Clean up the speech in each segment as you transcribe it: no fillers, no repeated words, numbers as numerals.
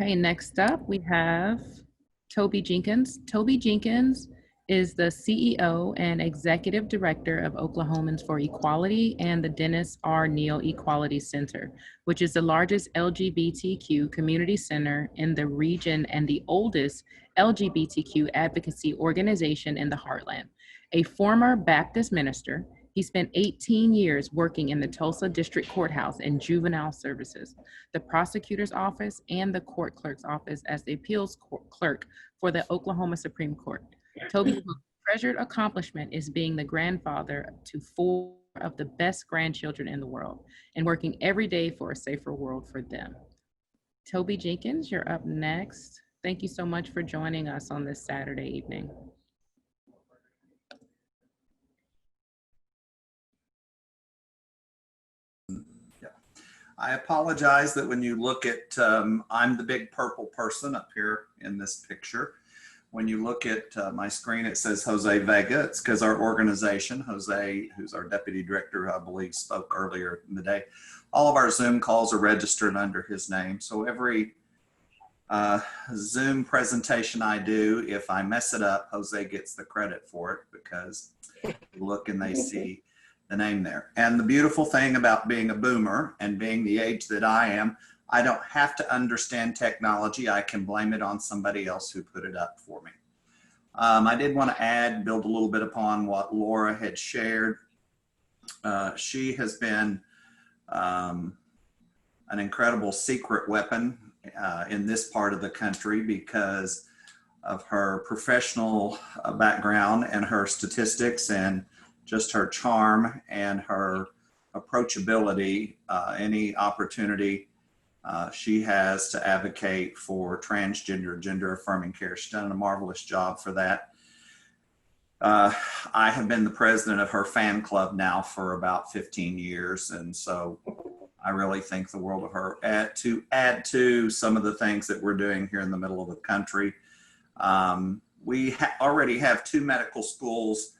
Okay, next up we have Toby Jenkins. Toby Jenkins is the CEO and Executive Director of Oklahomans for Equality and the Dennis R. Neal Equality Center, which is the largest LGBTQ community center in the region and the oldest LGBTQ advocacy organization in the heartland. A former Baptist minister, he spent 18 years working in the Tulsa District Courthouse in juvenile services, the prosecutor's office, and the court clerk's office as the appeals clerk for the Oklahoma Supreme Court. Toby's most treasured accomplishment is being the grandfather to 4 of the best grandchildren in the world and working every day for a safer world for them. Toby Jenkins, you're up next. Thank you so much for joining us on this Saturday evening. I apologize that when you look at, I'm the big purple person up here in this picture. When you look at my screen, it says Jose Vega. It's because our organization, Jose, who's our deputy director, who I believe spoke earlier in the day, all of our Zoom calls are registered under his name. So every Zoom presentation I do, if I mess it up, Jose gets the credit for it because they look and they see the name there. And the beautiful thing about being a boomer and being the age that I am, I don't have to understand technology. I can blame it on somebody else who put it up for me. I did want to build a little bit upon what Laura had shared. She has been an incredible secret weapon in this part of the country because of her professional background and her statistics and just her charm and her approachability. Any opportunity she has to advocate for transgender, gender affirming care. She's done a marvelous job for that. I have been the president of her fan club now for about 15 years. And so I really think the world of her. To add to some of the things that we're doing here in the middle of the country, we already have 2 medical schools,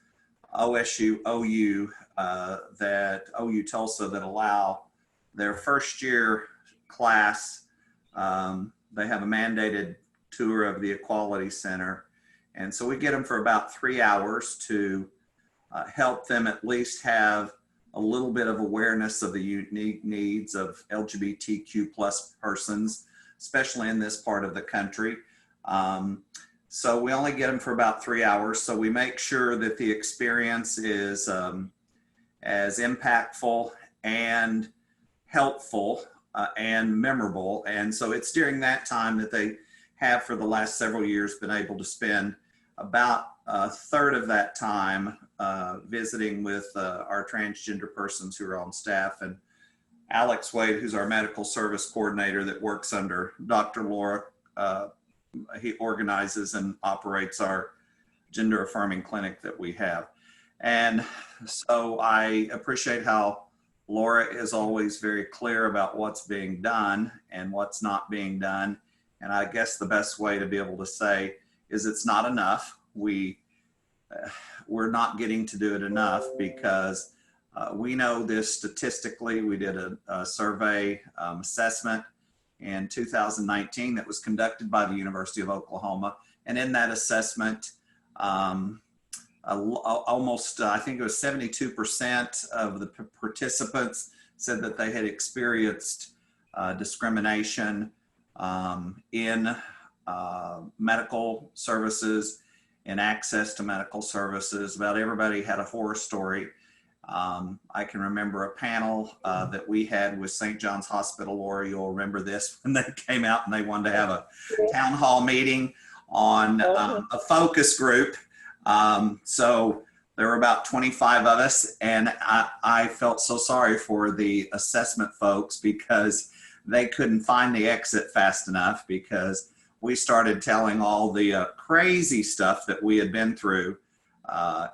OSU, OU, OU Tulsa, that allow their first year class. They have a mandated tour of the Equality Center. And so we get them for about 3 hours to help them at least have a little bit of awareness of the unique needs of LGBTQ plus persons, especially in this part of the country. So we only get them for about 3 hours. So we make sure that the experience is as impactful and helpful and memorable. And so it's during that time that they have for the last several years been able to spend about a third of that time visiting with our transgender persons who are on staff. And Alex Wade, who's our medical service coordinator that works under Dr. Laura, he organizes and operates our gender affirming clinic that we have. And so I appreciate how Laura is always very clear about what's being done and what's not being done. And I guess the best way to be able to say is it's not enough. We're not getting to do it enough because we know this statistically. We did a survey assessment in 2019 that was conducted by the University of Oklahoma. And in that assessment, almost, I think it was 72% of the participants said that they had experienced discrimination in medical services, in access to medical services. About everybody had a horror story. I can remember a panel that we had with St. John's Hospital. Laura, you'll remember this, when they came out and they wanted to have a town hall meeting on a focus group. So there were about 25 of us, and I felt so sorry for the assessment folks because they couldn't find the exit fast enough, because we started telling all the crazy stuff that we had been through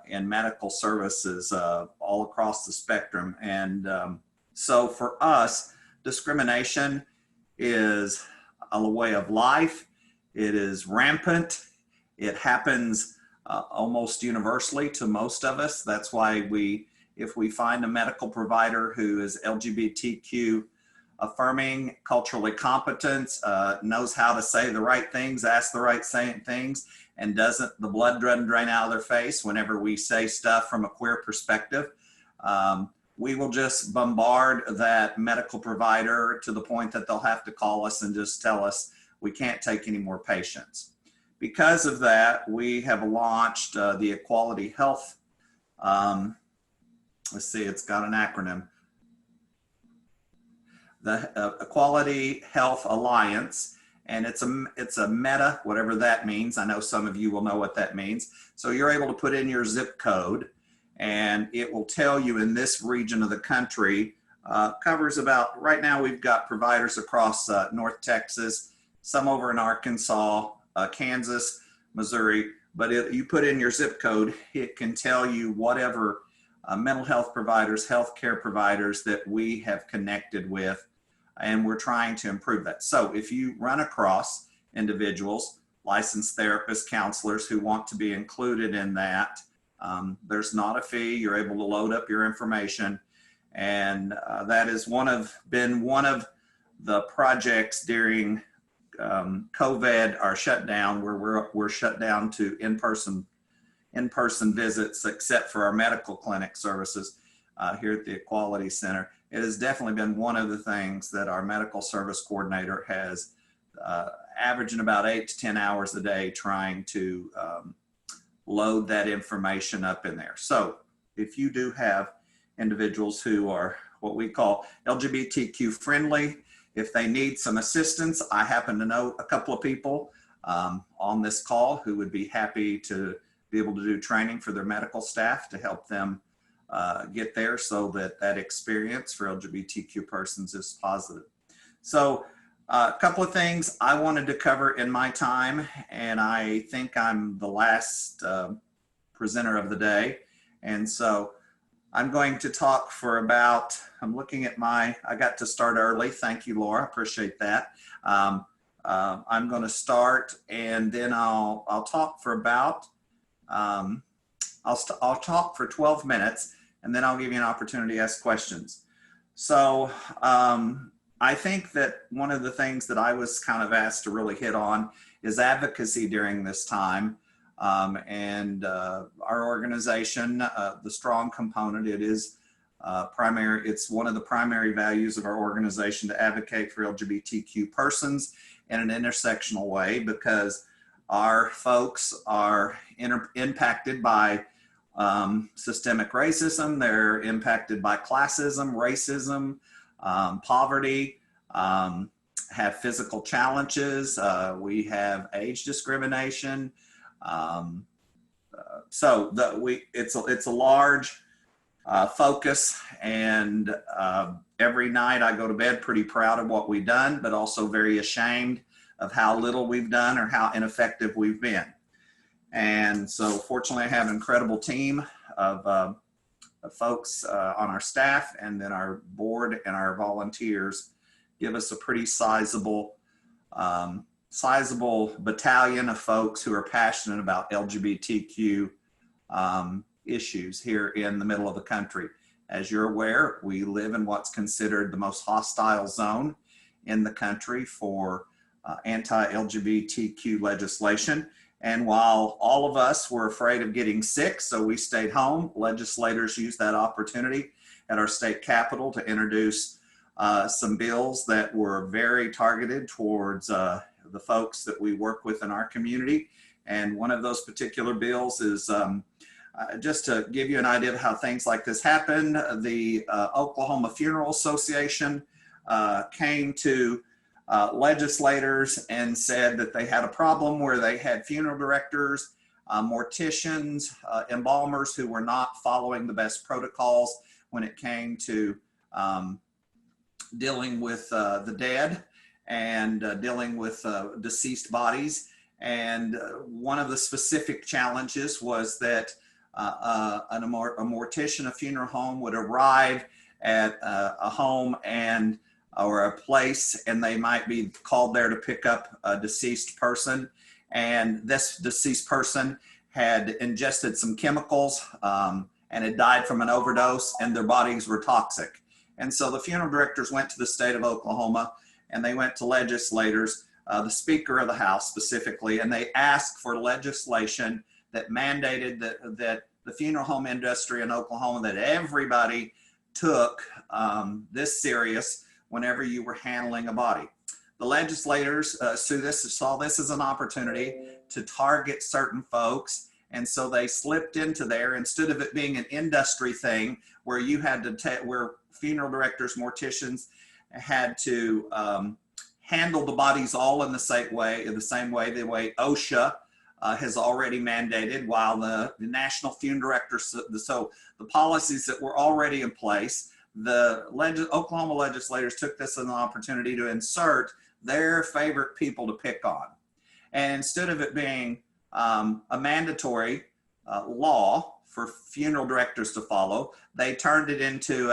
in medical services all across the spectrum. And so for us, discrimination is a way of life. It is rampant. It happens almost universally to most of us. That's why if we find a medical provider who is LGBTQ affirming culturally competent, knows how to say the right things, ask the right things, and the blood doesn't drain out of their face whenever we say stuff from a queer perspective. We will just bombard that medical provider to the point that they'll have to call us and just tell us we can't take any more patients. Because of that, we have launched the Equality Health, let's see, it's got an acronym, the Equality Health Alliance, and it's a meta, whatever that means. I know some of you will know what that means. So you're able to put in your zip code, and it will tell you in this region of the country, covers about, right now we've got providers across North Texas, some over in Arkansas, Kansas, Missouri, but you put in your zip code, it can tell you whatever mental health providers, healthcare providers that we have connected with, and we're trying to improve that. So if you run across individuals, licensed therapists, counselors who want to be included in that, there's not a fee. You're able to load up your information, and that has been one of the projects during COVID, our shutdown, where we're shut down to in-person visits, except for our medical clinic services here at the Equality Center. It has definitely been one of the things that our medical service coordinator has averaging about 8 to 10 hours a day trying to load that information up in there. So if you do have individuals who are what we call LGBTQ friendly, if they need some assistance, I happen to know a couple of people on this call who would be happy to be able to do training for their medical staff to help them get there so that that experience for LGBTQ persons is positive. So a couple of things I wanted to cover in my time, and I think I'm the last presenter of the day. And so I'm going to talk for about, I'm looking at I got to start early. Thank you, Laura, appreciate that. I'm going to start, and then I'll talk for about, I'll talk for 12 minutes, and then I'll give you an opportunity to ask questions. So I think that one of the things that I was kind of asked to really hit on is advocacy during this time. And our organization, the strong component, it is it's one of the primary values of our organization to advocate for LGBTQ persons in an intersectional way, because our folks are impacted by systemic racism, they're impacted by classism, racism, poverty, have physical challenges, we have age discrimination. So it's a large focus, and every night I go to bed pretty proud of what we've done, but also very ashamed of how little we've done or how ineffective we've been. And so fortunately I have an incredible team of folks on our staff, and then our board and our volunteers give us a pretty sizable battalion of folks who are passionate about LGBTQ issues here in the middle of the country. As you're aware, we live in what's considered the most hostile zone in the country for anti-LGBTQ legislation. And while all of us were afraid of getting sick, so we stayed home, legislators used that opportunity at our state capitol to introduce some bills that were very targeted towards the folks that we work with in our community. And one of those particular bills is, just to give you an idea of how things like this happen, the Oklahoma Funeral Association came to legislators and said that they had a problem where they had funeral directors, morticians, embalmers who were not following the best protocols when it came to dealing with the dead and dealing with deceased bodies. And one of the specific challenges was that a mortician, a funeral home, would arrive at a home or a place, and they might be called there to pick up a deceased person. And this deceased person had ingested some chemicals and had died from an overdose, and their bodies were toxic. And so the funeral directors went to the state of Oklahoma, and they went to legislators, the Speaker of the House specifically, and they asked for legislation that mandated that the funeral home industry in Oklahoma, that everybody took this serious whenever you were handling a body. The legislators saw this as an opportunity to target certain folks, and so they slipped into there, instead of it being an industry thing where you had to where funeral directors, morticians had to handle the bodies all in the same way, the way OSHA has already mandated, while the national funeral directors, so the policies that were already in place, the Oklahoma legislators took this as an opportunity to insert their favorite people to pick on. And instead of it being a mandatory law for funeral directors to follow, they turned it into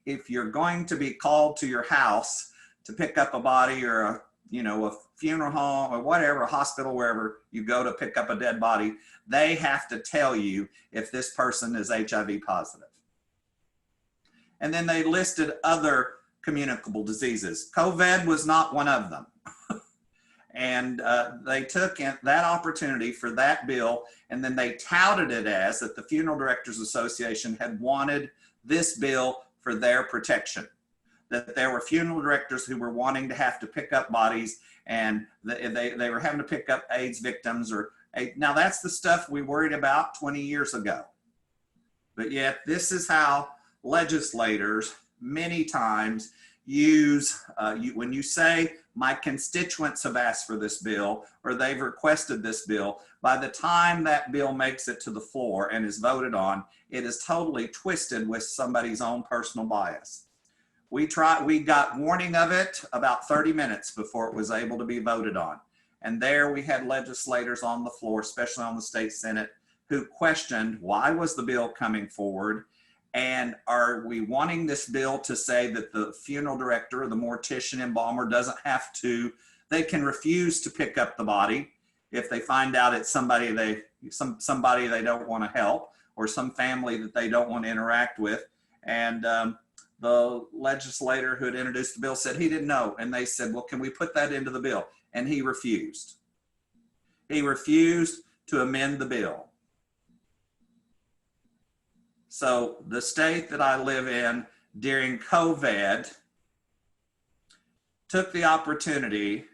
if you're going to be called to your house to pick up a body, or a funeral home or whatever, a hospital, wherever you go to pick up a dead body, they have to tell you if this person is HIV positive. And then they listed other communicable diseases. COVID was not one of them. And they took that opportunity for that bill, and then they touted it as that the Funeral Directors Association had wanted this bill for their protection, that there were funeral directors who were wanting to have to pick up bodies, and they were having to pick up AIDS victims. Now that's the stuff we worried about 20 years ago. But yet this is how legislators many times use, when you say, my constituents have asked for this bill, or they've requested this bill, by the time that bill makes it to the floor and is voted on, it is totally twisted with somebody's own personal bias. We got warning of it about 30 minutes before it was able to be voted on. And there we had legislators on the floor, especially on the state Senate, who questioned, why was the bill coming forward? And are we wanting this bill to say that the funeral director or the mortician embalmer doesn't have to, they can refuse to pick up the body if they find out it's somebody they don't want to help, or some family that they don't want to interact with? And the legislator who had introduced the bill said he didn't know. And they said, well, can we put that into the bill? And he refused. He refused to amend the bill. So the state that I live in during COVID took the opportunity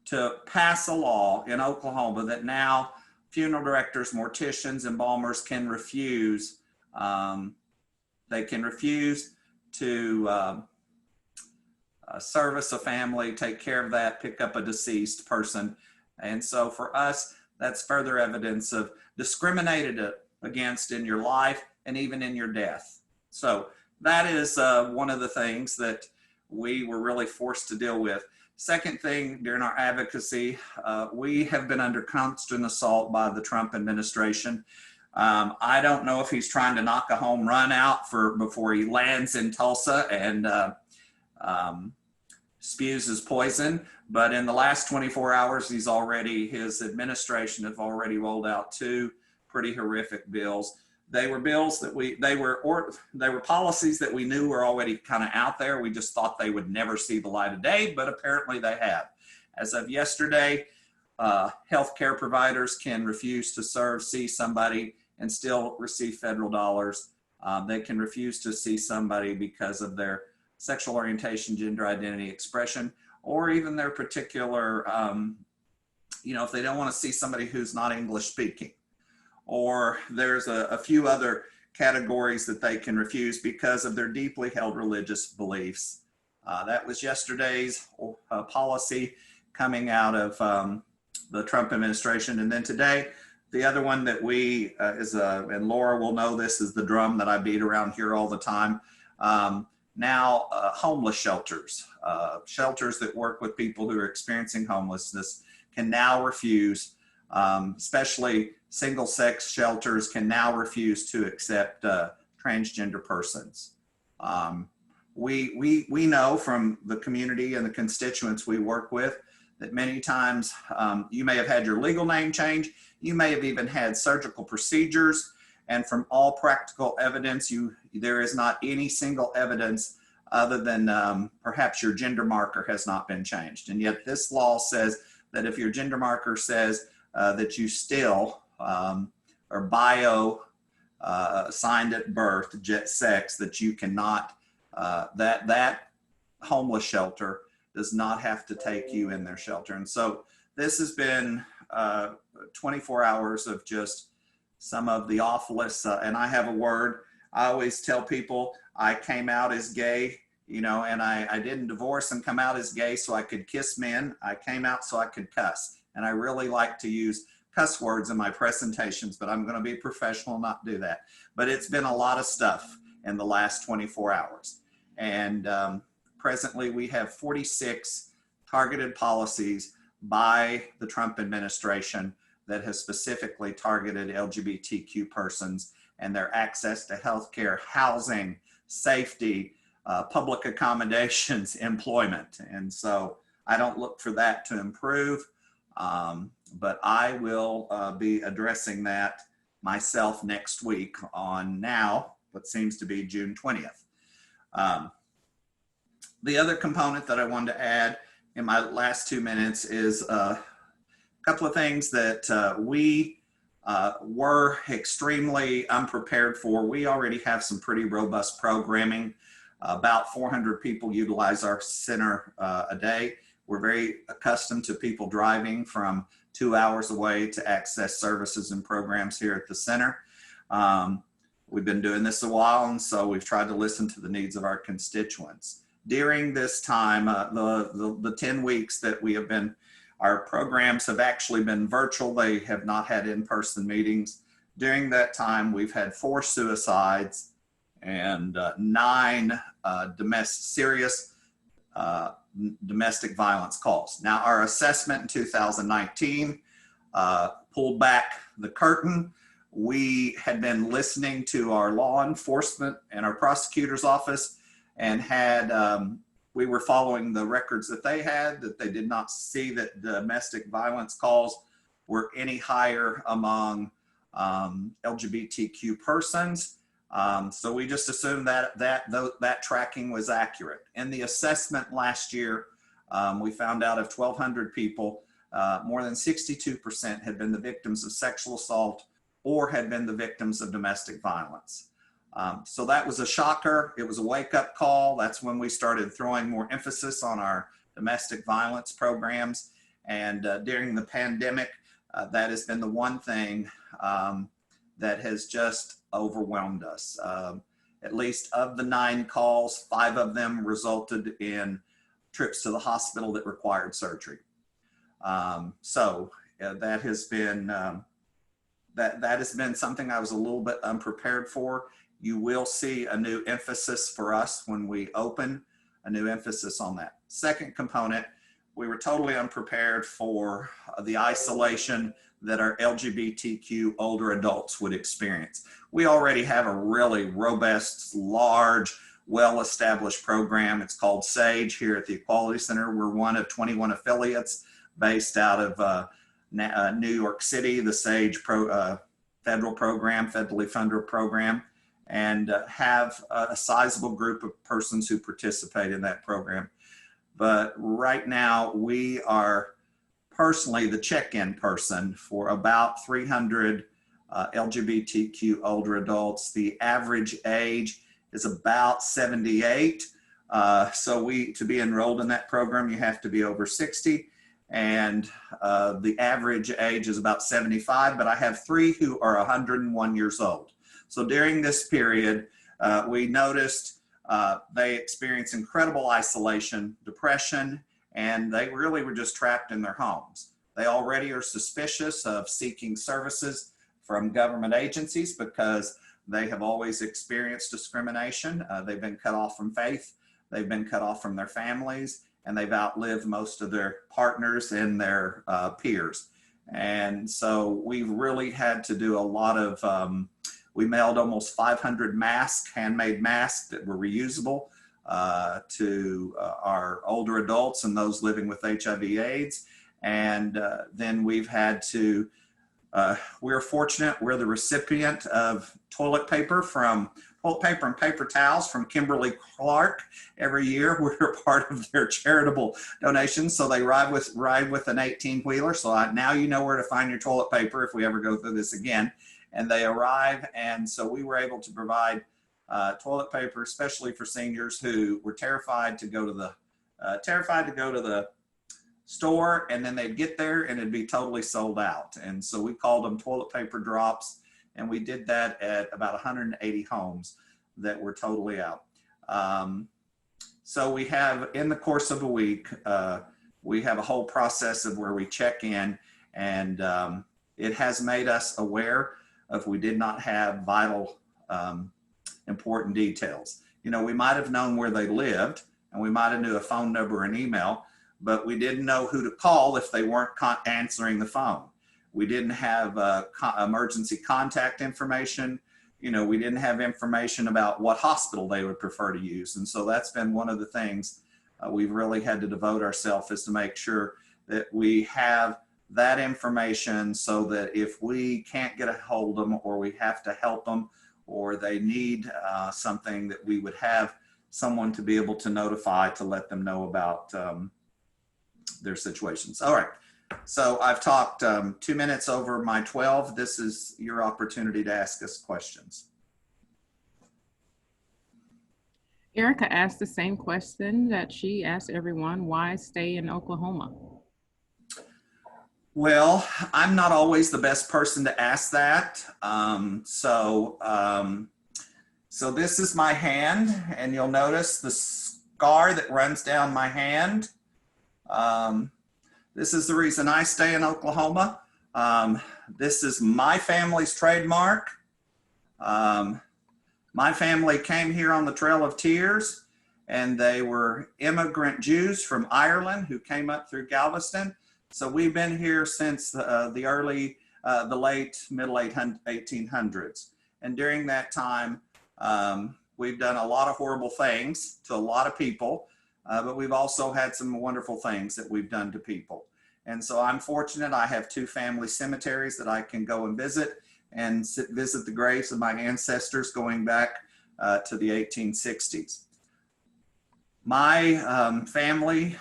to pass a law in Oklahoma that now funeral directors, morticians, embalmers can refuse. They can refuse to service a family, take care of that, pick up a deceased person. And so for us, that's further evidence of discriminated against in your life and even in your death. So that is one of the things that we were really forced to deal with. Second thing, during our advocacy, we have been under constant assault by the Trump administration. I don't know if he's trying to knock a home run out before he lands in Tulsa and spews his poison, but in the last 24 hours, his administration have already rolled out 2 pretty horrific bills. They were bills that they were policies that we knew were already kind of out there. We just thought they would never see the light of day, but apparently they have. As of yesterday, healthcare providers can refuse to see somebody and still receive federal dollars. They can refuse to see somebody because of their sexual orientation, gender identity, expression, or even their particular, if they don't want to see somebody who's not English speaking. Or there's a few other categories that they can refuse because of their deeply held religious beliefs. That was yesterday's policy coming out of the Trump administration. And then today, the other one that and Laura will know this, is the drum that I beat around here all the time. Now, homeless shelters, shelters that work with people who are experiencing homelessness, can now refuse, especially single-sex shelters can now refuse to accept transgender persons. We know from the community and the constituents we work with that many times you may have had your legal name change, you may have even had surgical procedures, and from all practical evidence, there is not any single evidence other than perhaps your gender marker has not been changed. And yet this law says that if your gender marker says that you still are bio signed at birth, jet sex, that you cannot, that homeless shelter does not have to take you in their shelter. And so this has been 24 hours of just some of the awfulest, and I have a word. I always tell people I came out as gay, you know, and I didn't divorce and come out as gay so I could kiss men. I came out so I could cuss. And I really like to use cuss words in my presentations, but I'm going to be professional and not do that. But it's been a lot of stuff in the last 24 hours. And presently we have 46 targeted policies by the Trump administration that has specifically targeted LGBTQ persons and their access to healthcare, housing, safety, public accommodations, employment. And so I don't look for that to improve, but I will be addressing that myself next week on now what seems to be June 20th. The other component that I wanted to add in my last 2 minutes is a couple of things that we were extremely unprepared for. We already have some pretty robust programming. About 400 people utilize our center a day. We're very accustomed to people driving from 2 hours away to access services and programs here at the center. We've been doing this a while, and so we've tried to listen to the needs of our constituents. During this time, the 10 weeks that we have been, our programs have actually been virtual. They have not had in-person meetings. During that time, we've had 4 suicides and 9 serious domestic violence calls. Now, our assessment in 2019 pulled back the curtain. We had been listening to our law enforcement and our prosecutor's office and had, we were following the records that they had, that they did not see that domestic violence calls were any higher among LGBTQ persons. So we just assumed that tracking was accurate. In the assessment last year, we found out of 1,200 people, more than 62% had been the victims of sexual assault or had been the victims of domestic violence. So that was a shocker. It was a wake-up call. That's when we started throwing more emphasis on our domestic violence programs. And during the pandemic, that has been the one thing that has just overwhelmed us. At least of the 9 calls, 5 of them resulted in trips to the hospital that required surgery. So that has been that has been something I was a little bit unprepared for. You will see a new emphasis for us when we open, a new emphasis on that. Second component, we were totally unprepared for the isolation that our LGBTQ older adults would experience. We already have a really robust, large, well-established program. It's called SAGE here at the Equality Center. We're one of 21 affiliates based out of New York City, the SAGE federal program, federally funded program, and have a sizable group of persons who participate in that program. But right now we are personally the check-in person for about 300 LGBTQ older adults. The average age is about 78. So to be enrolled in that program, you have to be over 60. And the average age is about 75, but I have 3 who are 101 years old. So during this period, we noticed they experienced incredible isolation, depression, and they really were just trapped in their homes. They already are suspicious of seeking services from government agencies because they have always experienced discrimination. They've been cut off from faith. They've been cut off from their families, and they've outlived most of their partners and their peers. And so we've really had to do a lot of, we mailed almost 500 masks, handmade masks that were reusable to our older adults and those living with HIV/AIDS. And then we've had to, we're fortunate, we're the recipient of toilet paper from toilet paper and paper towels from Kimberly Clark every year. We're part of their charitable donations. So they ride with an 18-wheeler. So now you know where to find your toilet paper if we ever go through this again. And they arrive. And so we were able to provide toilet paper, especially for seniors who were terrified to go to the store, and then they'd get there and it'd be totally sold out. And so we called them toilet paper drops, and we did that at about 180 homes that were totally out. So we have, in the course of a week, we have a whole process of where we check in, and it has made us aware of we did not have vital, important details. You know, we might have known where they lived, and we might have knew a phone number and email, but we didn't know who to call if they weren't answering the phone. We didn't have emergency contact information. You know, we didn't have information about what hospital they would prefer to use. And so that's been one of the things we've really had to devote ourselves, is to make sure that we have that information, so that if we can't get a hold of them, or we have to help them, or they need something, that we would have someone to be able to notify, to let them know about their situations. All right, so I've talked 2 minutes over my 12. This is your opportunity to ask us questions. Erica asked the same question that she asked everyone: why stay in Oklahoma? Well, I'm not always the best person to ask that. So this is my hand, and you'll notice the scar that runs down my hand. This is the reason I stay in Oklahoma. This is my family's trademark. My family came here on the Trail of Tears, and they were immigrant Jews from Ireland who came up through Galveston. So we've been here since the late middle 1800s. And during that time, we've done a lot of horrible things to a lot of people, but we've also had some wonderful things that we've done to people. And so I'm fortunate I have 2 family cemeteries that I can go and visit visit the graves of my ancestors going back to the 1860s. My family,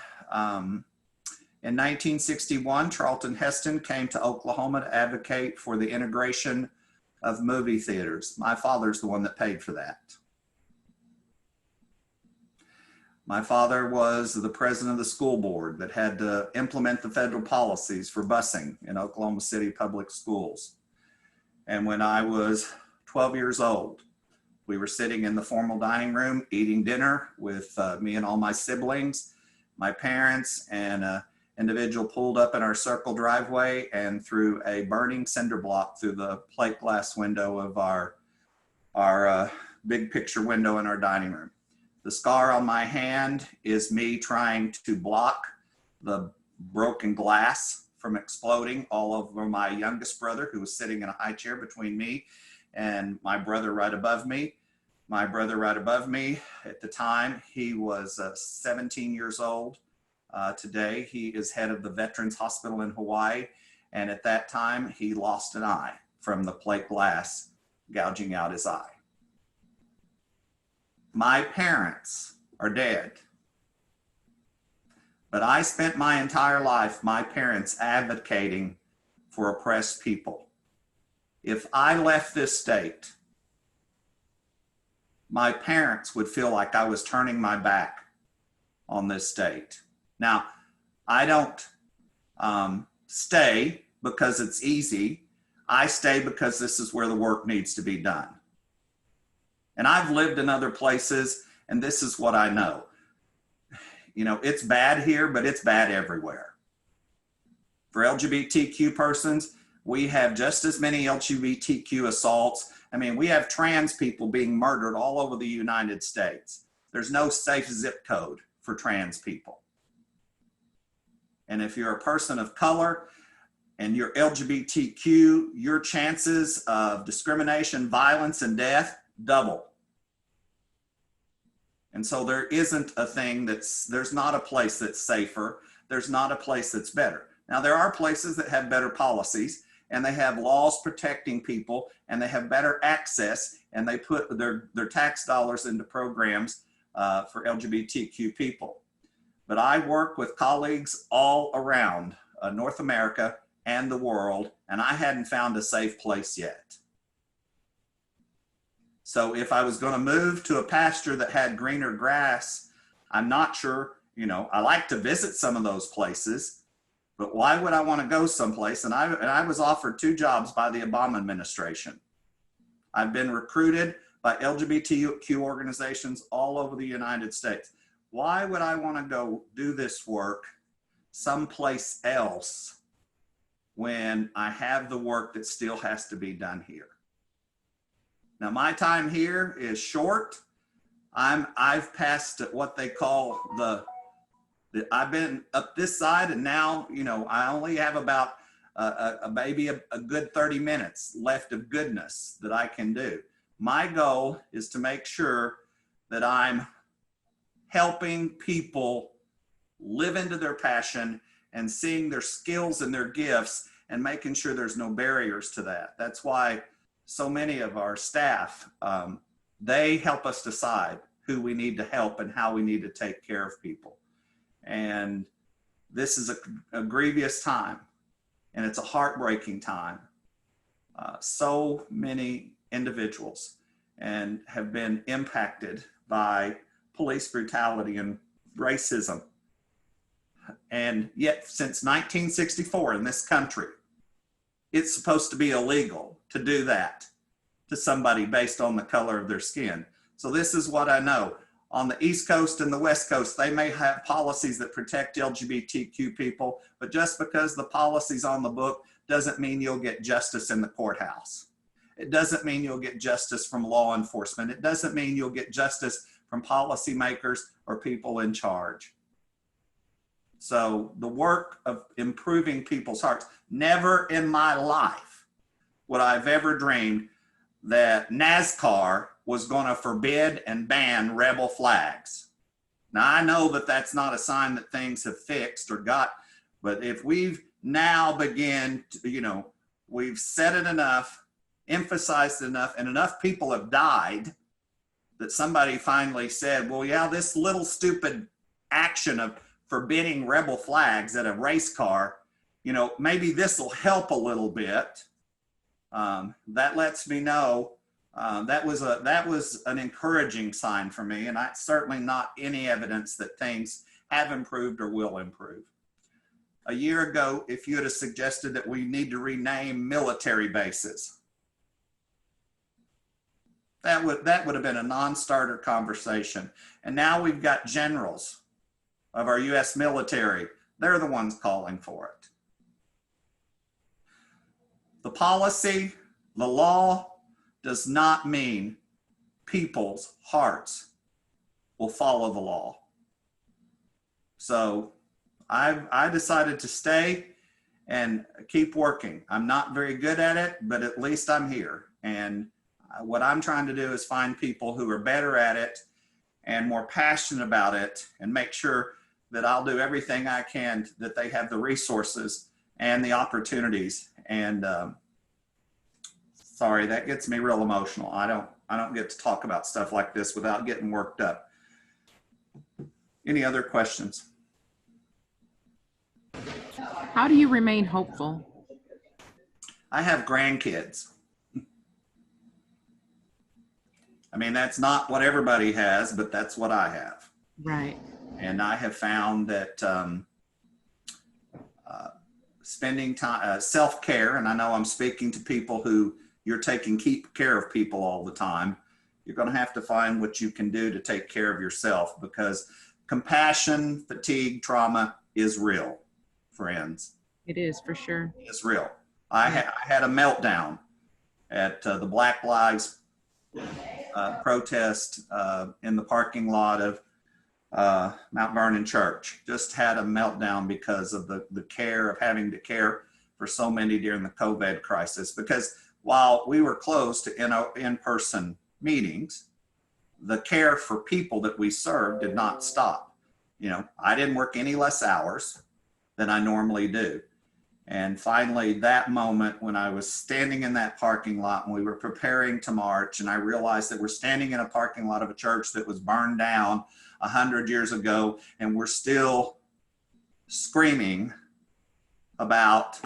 in 1961, Charlton Heston came to Oklahoma to advocate for the integration of movie theaters. My father's the one that paid for that. My father was the president of the school board that had to implement the federal policies for busing in Oklahoma City public schools. And when I was 12 years old, we were sitting in the formal dining room eating dinner with me and all my siblings, my parents, and an individual pulled up in our circle driveway and threw a burning cinder block through the plate glass window of our big picture window in our dining room. The scar on my hand is me trying to block the broken glass from exploding all over my youngest brother, who was sitting in a high chair between me and my brother right above me. My brother right above me, at the time, he was 17 years old. Today, he is head of the Veterans Hospital in Hawaii. And at that time, he lost an eye from the plate glass gouging out his eye. My parents are dead. But I spent my entire life, my parents, advocating for oppressed people. If I left this state, my parents would feel like I was turning my back on this state. Now, I don't stay because it's easy. I stay because this is where the work needs to be done. And I've lived in other places, and this is what I know. You know, it's bad here, but it's bad everywhere. For LGBTQ persons, we have just as many LGBTQ assaults. I mean, we have trans people being murdered all over the United States. There's no safe zip code for trans people. And if you're a person of color and you're LGBTQ, your chances of discrimination, violence, and death double. And so there isn't a thing there's not a place that's safer. There's not a place that's better. Now, there are places that have better policies, and they have laws protecting people, and they have better access, and they put their tax dollars into programs for LGBTQ people. But I work with colleagues all around North America and the world, and I hadn't found a safe place yet. So if I was going to move to a pasture that had greener grass, I'm not sure, you know, I like to visit some of those places, but why would I want to go someplace? And I was offered 2 jobs by the Obama administration. I've been recruited by LGBTQ organizations all over the United States. Why would I want to go do this work someplace else when I have the work that still has to be done here? Now, my time here is short. I've passed what they call I've been up this side, and now, you know, I only have about maybe a good 30 minutes left of goodness that I can do. My goal is to make sure that I'm helping people live into their passion and seeing their skills and their gifts and making sure there's no barriers to that. That's why so many of our staff, they help us decide who we need to help and how we need to take care of people. And this is a grievous time, and it's a heartbreaking time. So many individuals and have been impacted by police brutality and racism. And yet since 1964 in this country, it's supposed to be illegal to do that to somebody based on the color of their skin. So this is what I know. On the East Coast and the West Coast, they may have policies that protect LGBTQ people, but just because the policy's on the book doesn't mean you'll get justice in the courthouse. It doesn't mean you'll get justice from law enforcement. It doesn't mean you'll get justice from policymakers or people in charge. So the work of improving people's hearts, never in my life would I've ever dreamed that NASCAR was going to forbid and ban rebel flags. Now, I know that that's not a sign that things have fixed or got, but if we've now begin to, you know, we've said it enough, emphasized enough, and enough people have died that somebody finally said, well, yeah, this little stupid action of forbidding rebel flags at a race car, you know, maybe this will help a little bit. That lets me know that was an encouraging sign for me, and certainly not any evidence that things have improved or will improve. A year ago, if you had suggested that we need to rename military bases, that would have been a non-starter conversation. And now we've got generals of our U.S. military. They're the ones calling for it. The policy, the law does not mean people's hearts will follow the law. So I decided to stay and keep working. I'm not very good at it, but at least I'm here. And what I'm trying to do is find people who are better at it and more passionate about it, and make sure that I'll do everything I can that they have the resources and the opportunities. And sorry, that gets me real emotional. I don't get to talk about stuff like this without getting worked up. Any other questions? How do you remain hopeful? I have grandkids. I mean, that's not what everybody has, but that's what I have. Right. And I have found that spending time, self-care, and I know I'm speaking to people who you're keep care of people all the time. You're going to have to find what you can do to take care of yourself, because compassion, fatigue, trauma is real, friends. It is, for sure. It's real. I had a meltdown at the Black Lives protest in the parking lot of Mount Vernon Church. Just had a meltdown because of the care of having to care for so many during the COVID crisis. Because while we were closed to in-person meetings, the care for people that we served did not stop. You know, I didn't work any less hours than I normally do. And finally, that moment when I was standing in that parking lot and we were preparing to march, and I realized that we're standing in a parking lot of a church that was burned down 100 years ago, and we're still screaming about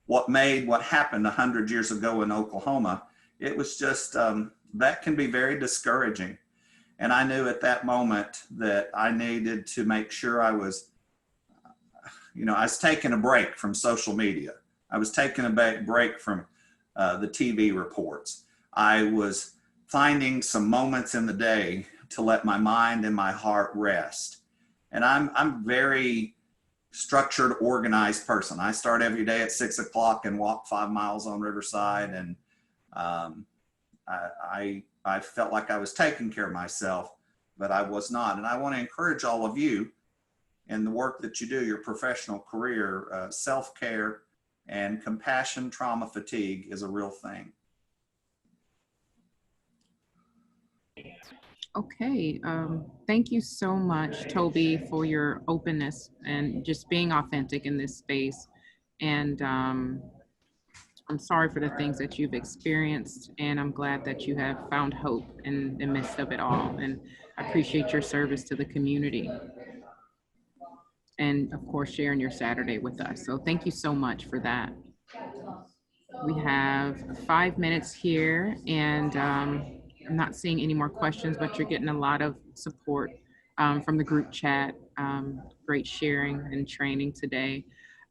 what happened 100 years ago in Oklahoma. It was just, that can be very discouraging. And I knew at that moment that I needed to make sure I was taking a break from social media. I was taking a break from the TV reports. I was finding some moments in the day to let my mind and my heart rest. And I'm very structured, organized person. I start every day at 6 o'clock and walk 5 miles on Riverside. And I felt like I was taking care of myself, but I was not. And I want to encourage all of you in the work that you do, your professional career, self-care and compassion trauma fatigue is a real thing. Okay, thank you so much, Toby, for your openness and just being authentic in this space. And I'm sorry for the things that you've experienced, and I'm glad that you have found hope in the midst of it all. And I appreciate your service to the community. And of course, sharing your Saturday with us. So thank you so much for that. We have 5 minutes here, and I'm not seeing any more questions, but you're getting a lot of support from the group chat. Great sharing and training today.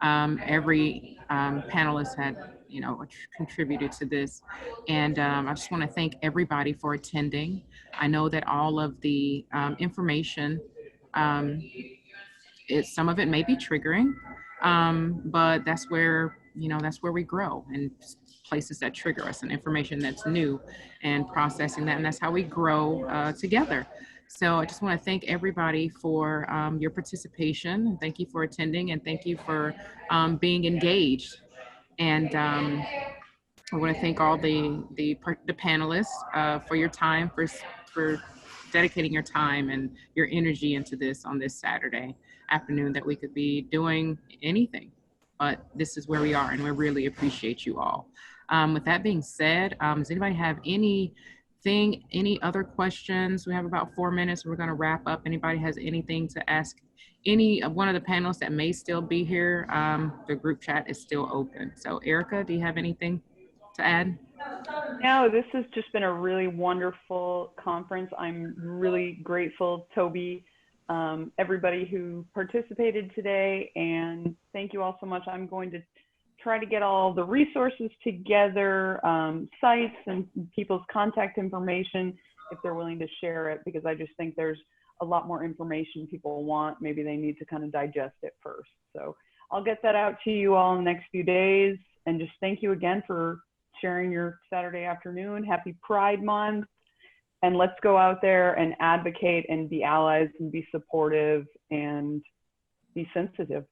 Every panelist had, contributed to this. And I just want to thank everybody for attending. I know that all of the information, some of it may be triggering, but that's where we grow, and places that trigger us and information that's new and processing that. And that's how we grow together. So I just want to thank everybody for your participation. Thank you for attending, and thank you for being engaged. And I want to thank all the panelists for your time, for dedicating your time and your energy into this on this Saturday afternoon, that we could be doing anything, but this is where we are, and we really appreciate you all. With that being said, does anybody have any other questions? We have about 4 minutes. We're going to wrap up. Anybody has anything to ask any of one of the panelists that may still be here? The group chat is still open. So Erica, do you have anything to add? No, this has just been a really wonderful conference. I'm really grateful, Toby, everybody who participated today, and thank you all so much. I'm going to try to get all the resources together, sites and people's contact information if they're willing to share it, because I just think there's a lot more information people want. Maybe they need to kind of digest it first. So I'll get that out to you all in the next few days, and just thank you again for sharing your Saturday afternoon. Happy Pride Month. And let's go out there and advocate and be allies and be supportive and be sensitive.